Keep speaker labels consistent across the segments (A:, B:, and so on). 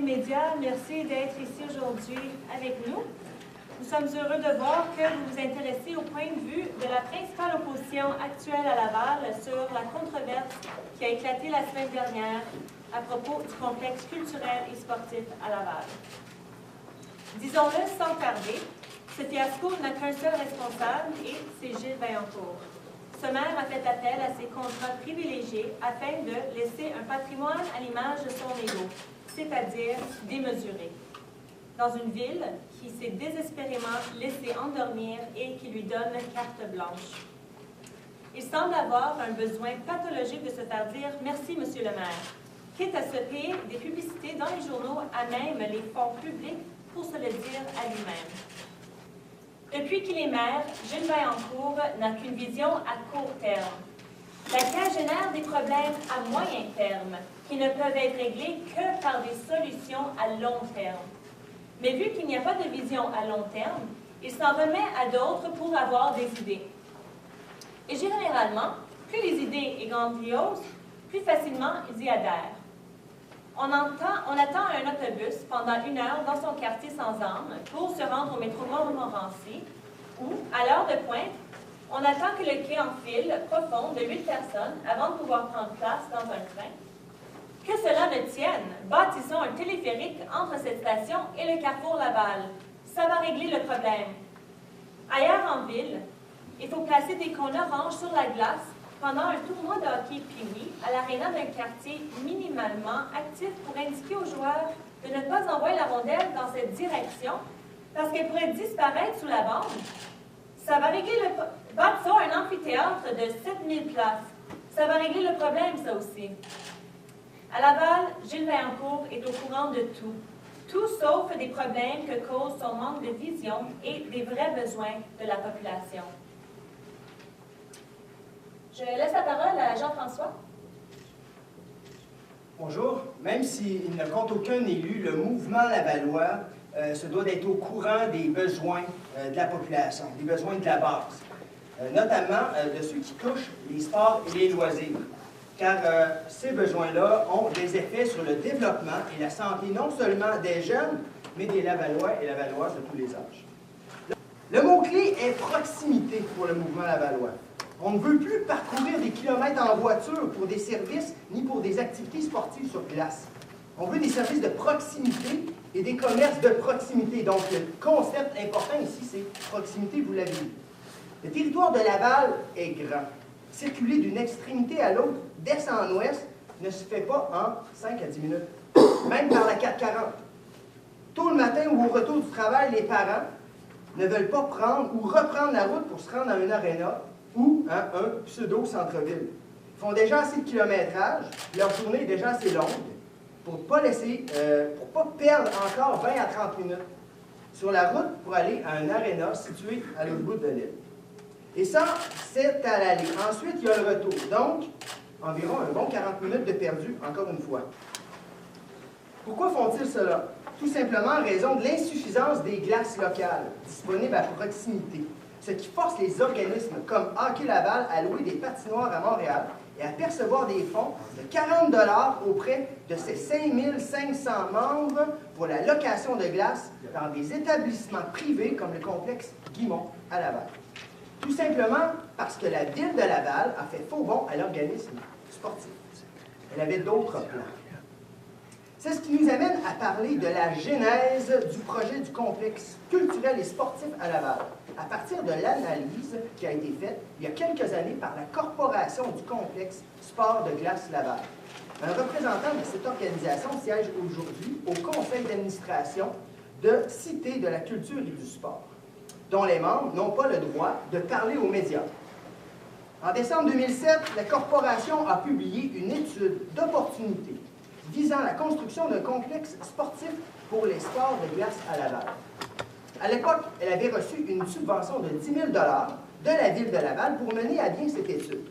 A: médias, merci d'être ici aujourd'hui avec nous. Nous sommes heureux de voir que vous vous intéressez au point de vue de la principale opposition actuelle à Laval sur la controverse qui a éclaté la semaine dernière à propos du complexe culturel et sportif à Laval. Disons-le sans tarder, ce fiasco n'a qu'un seul responsable et c'est Gilles Vaillancourt. Ce maire a fait appel à ses contrats privilégiés afin de laisser un patrimoine à l'image de son égo, c'est-à-dire démesuré, dans une ville qui s'est désespérément laissée endormir et qui lui donne carte blanche. Il semble avoir un besoin pathologique de se faire dire « Merci, Monsieur le maire », quitte à se payer des publicités dans les journaux à même les fonds publics pour se le dire à lui-même. Depuis qu'il est maire, Gilles Vaillancourt n'a qu'une vision à court terme, laquelle génère des problèmes à moyen terme qui ne peuvent être réglés que par des solutions à long terme. Mais vu qu'il n'y a pas de vision à long terme, il s'en remet à d'autres pour avoir des idées. Et généralement, plus les idées sont grandioses, plus facilement ils y adhèrent. On attend un autobus pendant 1 heure dans son quartier sans âme pour se rendre au métro Montmorency, où, à l'heure de pointe, on attend que le quai enfile profond de 8 personnes avant de pouvoir prendre place dans un train. Que cela ne tienne, bâtissons un téléphérique entre cette station et le carrefour Laval. Ça va régler le problème. Ailleurs en ville, il faut placer des cônes oranges sur la glace pendant un tournoi de hockey Pee-Wee à l'aréna d'un quartier minimalement actif pour indiquer aux joueurs de ne pas envoyer la rondelle dans cette direction parce qu'elle pourrait disparaître sous la bande. Ça va régler le... Bâtissons un amphithéâtre de 7000 places. Ça va régler le problème, ça aussi. À Laval, Gilles Vaillancourt est au courant de tout. Tout sauf des problèmes que cause son manque de vision et des vrais besoins de la population. Je laisse la parole à Jean-François.
B: Bonjour. Même s'il ne compte aucun élu, le mouvement lavallois se doit d'être au courant des besoins de la population, des besoins de la base, notamment de ceux qui touchent les sports et les loisirs, car ces besoins-là ont des effets sur le développement et la santé non seulement des jeunes, mais des Lavallois et Lavalloises de tous les âges. Le mot-clé est proximité pour le mouvement lavallois. On ne veut plus parcourir des kilomètres en voiture pour des services ni pour des activités sportives sur place. On veut des services de proximité et des commerces de proximité. Donc, le concept important ici, c'est proximité, vous l'avez dit. Le territoire de Laval est grand. Circuler d'une extrémité à l'autre, d'est en ouest, ne se fait pas en 5 à 10 minutes, même par la 440. Tôt le matin ou au retour du travail, les parents ne veulent pas prendre ou reprendre la route pour se rendre à une aréna ou à un pseudo-centre-ville. Ils font déjà assez de kilométrage, leur journée est déjà assez longue pour ne pas perdre encore 20 à 30 minutes sur la route pour aller à un aréna situé à l'autre bout de l'île. Et ça, c'est à l'aller. Ensuite, il y a le retour. Donc, environ un bon 40 minutes de perdu, encore une fois. Pourquoi font-ils cela? Tout simplement en raison de l'insuffisance des glaces locales disponibles à proximité, ce qui force les organismes comme Hockey Laval à louer des patinoires à Montréal et à percevoir des fonds de 40 $ auprès de ses 5500 membres pour la location de glace dans des établissements privés comme le complexe Guimont à Laval. Tout simplement parce que la ville de Laval a fait faux bond à l'organisme sportif. Elle avait d'autres plans. C'est ce qui nous amène à parler de la genèse du projet du complexe culturel et sportif à Laval, à partir de l'analyse qui a été faite il y a quelques années par la Corporation du complexe Sport de glace Laval. Un représentant de cette organisation siège aujourd'hui au conseil d'administration de Cité de la culture et du sport, dont les membres n'ont pas le droit de parler aux médias. En décembre 2007, la Corporation a publié une étude d'opportunité visant la construction d'un complexe sportif pour les sports de glace à Laval. À l'époque, elle avait reçu une subvention de 10 000 $ de la ville de Laval pour mener à bien cette étude.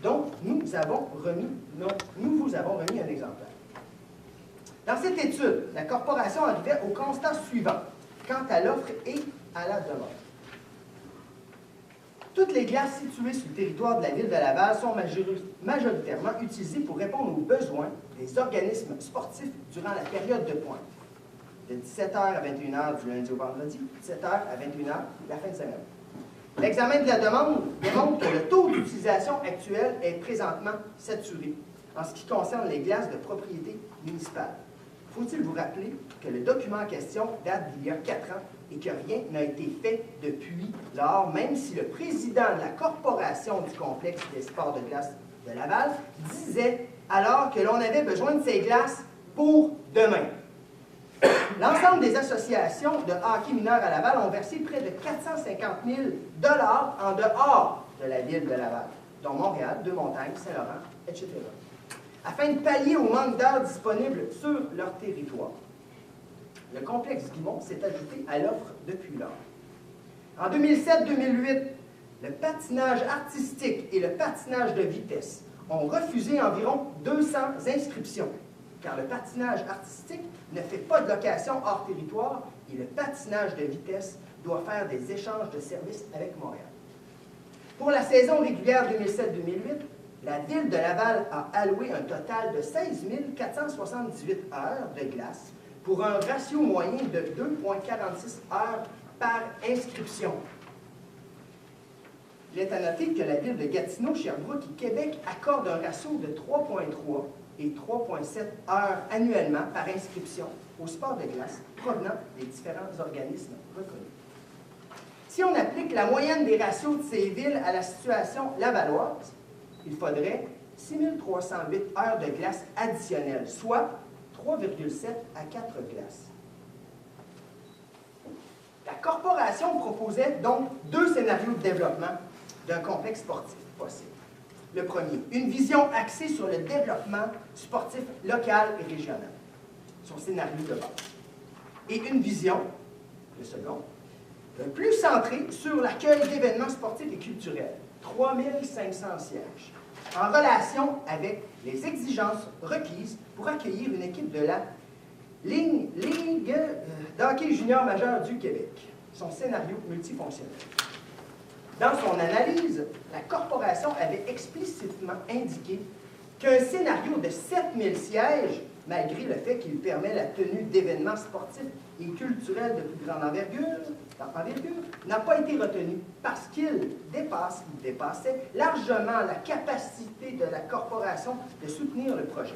B: Donc, nous vous avons remis un exemplaire. Dans cette étude, la Corporation arrivait au constat suivant quant à l'offre et à la demande. Toutes les glaces situées sur le territoire de la ville de Laval sont majoritairement utilisées pour répondre aux besoins des organismes sportifs durant la période de pointe, de 17h à 21h du lundi au vendredi, 17h à 21h la fin de semaine. L'examen de la demande démontre que le taux d'utilisation actuel est présentement saturé en ce qui concerne les glaces de propriété municipale. Faut-il vous rappeler que le document en question date d'il y a 4 ans et que rien n'a été fait depuis lors, même si le président de la corporation du complexe des sports de glace de Laval disait alors que l'on avait besoin de ces glaces pour demain. L'ensemble des associations de hockey mineur à Laval ont versé près de 450 000 $ en dehors de la ville de Laval, dont Montréal, Deux-Montagnes, Saint-Laurent, etc., afin de pallier au manque d'heures disponibles sur leur territoire. Le complexe Guimont s'est ajouté à l'offre depuis lors. En 2007-2008, le patinage artistique et le patinage de vitesse ont refusé environ 200 inscriptions, car le patinage artistique ne fait pas de location hors territoire et le patinage de vitesse doit faire des échanges de services avec Montréal. Pour la saison régulière 2007-2008, la ville de Laval a alloué un total de 16 478 heures de glace pour un ratio moyen de 2,46 heures par inscription. Il est à noter que la ville de Gatineau, Sherbrooke et Québec accordent un ratio de 3,3 et 3,7 heures annuellement par inscription au sport de glace provenant des différents organismes reconnus. Si on applique la moyenne des ratios de ces villes à la situation lavalloise, il faudrait 6 308 heures de glace additionnelles, soit 3,7 à 4 glaces. La corporation proposait donc 2 scénarios de développement d'un complexe sportif possible. Le premier, une vision axée sur le développement sportif local et régional, son scénario de base. Et une vision, le second, plus centrée sur l'accueil d'événements sportifs et culturels, 3500 sièges, en relation avec les exigences requises pour accueillir une équipe de la Ligue d'hockey junior majeur du Québec, son scénario multifonctionnel. Dans son analyse, la corporation avait explicitement indiqué qu'un scénario de 7000 sièges, malgré le fait qu'il permet la tenue d'événements sportifs et culturels de plus grande envergure, n'a pas été retenu parce qu'il dépassait largement la capacité de la corporation de soutenir le projet,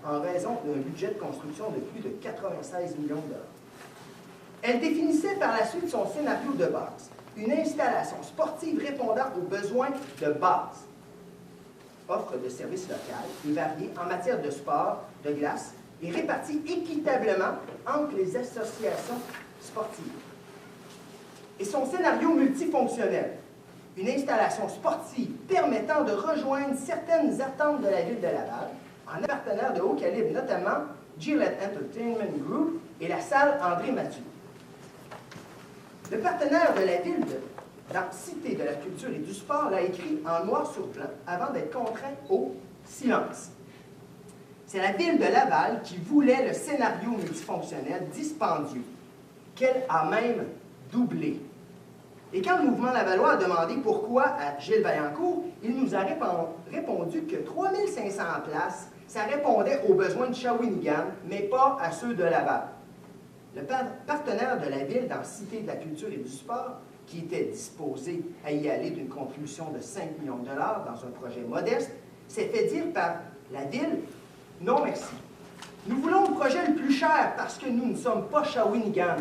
B: en raison d'un budget de construction de plus de 96 millions de dollars. Elle définissait par la suite son scénario de base, une installation sportive répondant aux besoins de base, offre de services locales et variés en matière de sport, de glace, et répartie équitablement entre les associations sportives. Et son scénario multifonctionnel, une installation sportive permettant de rejoindre certaines attentes de la ville de Laval, en partenaire de haut calibre, notamment Gillette Entertainment Group et la salle André Mathieu. Le partenaire de la ville dans Cité de la culture et du sport l'a écrit en noir sur blanc avant d'être contraint au silence. C'est la ville de Laval qui voulait le scénario multifonctionnel dispendieux, qu'elle a même doublé. Et quand le mouvement lavallois a demandé pourquoi à Gilles Vaillancourt, il nous a répondu que 3500 places, ça répondait aux besoins de Shawinigan, mais pas à ceux de Laval. Le partenaire de la ville dans Cité de la culture et du sport, qui était disposé à y aller d'une contribution de 5 millions de dollars dans un projet modeste, s'est fait dire par la ville « Non, merci. Nous voulons le projet le plus cher parce que nous ne sommes pas Shawinigan.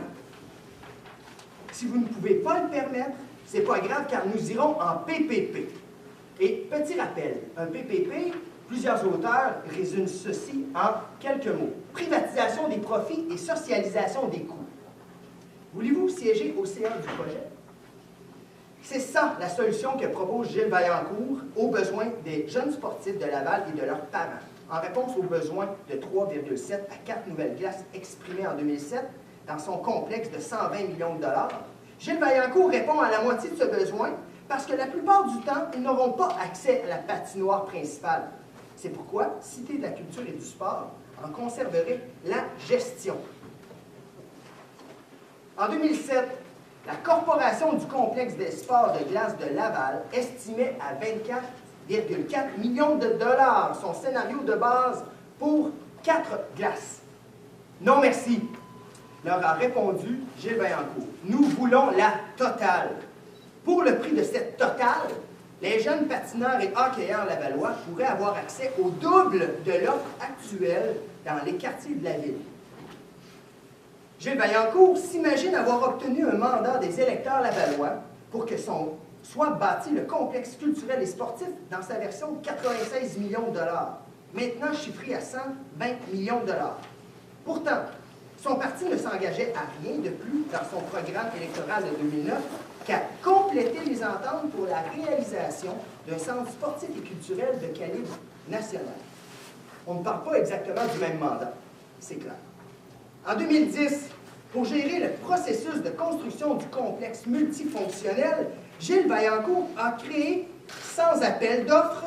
B: Si vous ne pouvez pas le permettre, c'est pas grave car nous irons en PPP. » Et petit rappel, un PPP, plusieurs auteurs résument ceci en quelques mots. Privatisation des profits et socialisation des coûts. Voulez-vous siéger au CA du projet? C'est ça la solution que propose Gilles Vaillancourt aux besoins des jeunes sportifs de Laval et de leurs parents, en réponse aux besoins de 3,7 à 4 nouvelles glaces exprimées en 2007 dans son complexe de 120 millions de dollars. Gilles Vaillancourt répond à la moitié de ce besoin parce que la plupart du temps, ils n'auront pas accès à la patinoire principale. C'est pourquoi Cité de la culture et du sport en conserverait la gestion. En 2007, La Corporation du complexe des sports de glace de Laval estimait à 24,4 millions de dollars son scénario de base pour 4 glaces. Non merci, leur a répondu Gilles Vaillancourt. Nous voulons la totale. Pour le prix de cette totale, les jeunes patineurs et hockeyeurs lavallois pourraient avoir accès au double de l'offre actuelle dans les quartiers de la ville. Gilles Vaillancourt s'imagine avoir obtenu un mandat des électeurs lavallois pour que soit bâti le complexe culturel et sportif dans sa version de 96 millions de dollars, maintenant chiffré à 120 millions de dollars. Pourtant, son parti ne s'engageait à rien de plus dans son programme électoral de 2009 qu'à compléter les ententes pour la réalisation d'un centre sportif et culturel de calibre national. On ne parle pas exactement du même mandat, c'est clair. En 2010, pour gérer le processus de construction du complexe multifonctionnel, Gilles Vaillancourt a créé, sans appel d'offres,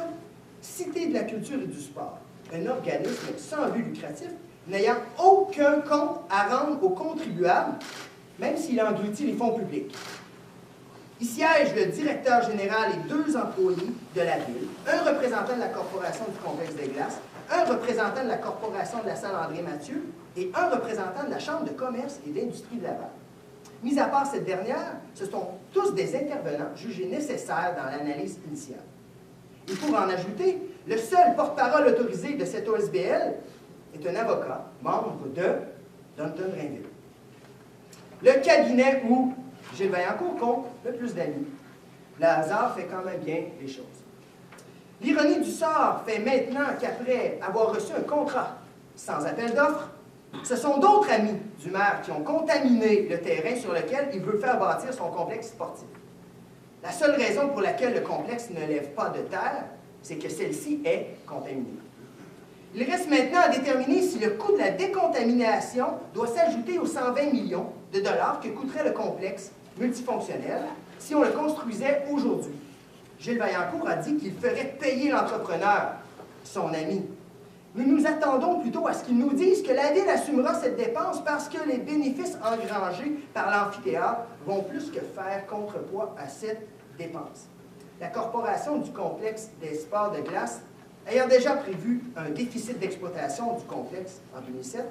B: Cité de la culture et du sport, un organisme sans but lucratif, n'ayant aucun compte à rendre aux contribuables, même s'il engloutit les fonds publics. Il siège le directeur général et 2 employés de la ville, un représentant de la Corporation du complexe des glaces, un représentant de la Corporation de la salle André-Mathieu et un représentant de la Chambre de commerce et d'industrie de Laval. Mis à part cette dernière, ce sont tous des intervenants jugés nécessaires dans l'analyse initiale. Et pour en ajouter, le seul porte-parole autorisé de cette OSBL est un avocat, membre de Dunton Rainville. Le cabinet où Gilles Vaillancourt compte le plus d'amis. Le hasard fait quand même bien les choses. L'ironie du sort fait maintenant qu'après avoir reçu un contrat sans appel d'offres, ce sont d'autres amis du maire qui ont contaminé le terrain sur lequel il veut faire bâtir son complexe sportif. La seule raison pour laquelle le complexe ne lève pas de terre, c'est que celle-ci est contaminée. Il reste maintenant à déterminer si le coût de la décontamination doit s'ajouter aux 120 millions de dollars que coûterait le complexe multifonctionnel si on le construisait aujourd'hui. Gilles Vaillancourt a dit qu'il ferait payer l'entrepreneur, son ami. Nous nous attendons plutôt à ce qu'il nous dise que la ville assumera cette dépense parce que les bénéfices engrangés par l'amphithéâtre vont plus que faire contrepoids à cette dépense. La Corporation du complexe des sports de glace ayant déjà prévu un déficit d'exploitation du complexe en 2007,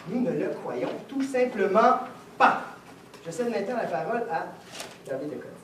B: nous ne le croyons tout simplement pas. Je cède maintenant la parole à David Lecoq.